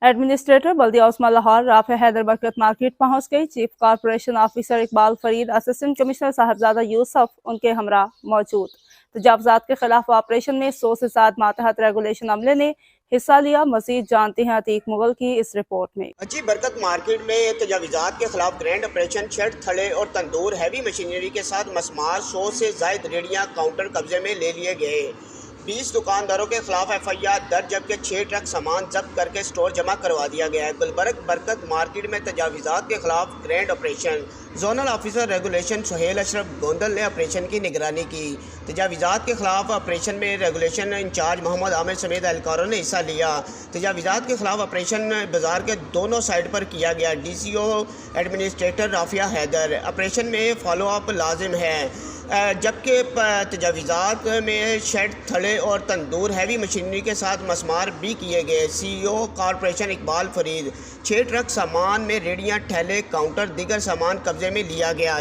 Administrator بلدیہ عثمان لاہور رافع حیدر برکت market پہنچ گئی۔ Chief corporation officer Iqbal Farid, assistant commissioner Sahibzada Yousuf ان کے ہمراہ موجود۔ تجاوزات کے خلاف آپریشن میں 100 سے زائد ماتحت ریگولیشن عملے نے حصہ لیا۔ مزید جانتے ہیں عتیق مغل کی اس رپورٹ میں۔ برکت مارکیٹ میں تجاوزات کے خلاف گرینڈ آپریشن شیڈ تھڑے اور تندور ہیوی مشینری کے ساتھ مسمار 100 سے زائد ریڑیاں کاؤنٹر قبضے میں لے لیے گئے۔ 20 دکانداروں کے خلاف FIR درج جبکہ 6 ٹرک سامان ضبط کر کے سٹور جمع کروا دیا گیا ہے۔ گلبرگ برکت مارکیٹ میں تجاوزات کے خلاف grand operation, zonal officer regulation Sohail Ashraf Gondal نے آپریشن کی نگرانی کی۔ تجاوزات کے خلاف آپریشن میں ریگولیشن انچارج محمد عامر سمیت اہلکاروں نے حصہ لیا۔ تجاوزات کے خلاف آپریشن بازار کے دونوں سائڈ پر کیا گیا۔ DCO ایڈمنسٹریٹر رافع حیدر، آپریشن میں فالو اپ لازم ہے، جبکہ تجاوزات میں شیڈ تھڑے اور تندور ہیوی مشینری کے ساتھ مسمار بھی کیے گئے۔ CEO corporation Iqbal Farid, 6 truck سامان میں ریڑیاں، ٹھیلے، کاؤنٹر، دیگر سامان قبضے میں لیا گیا۔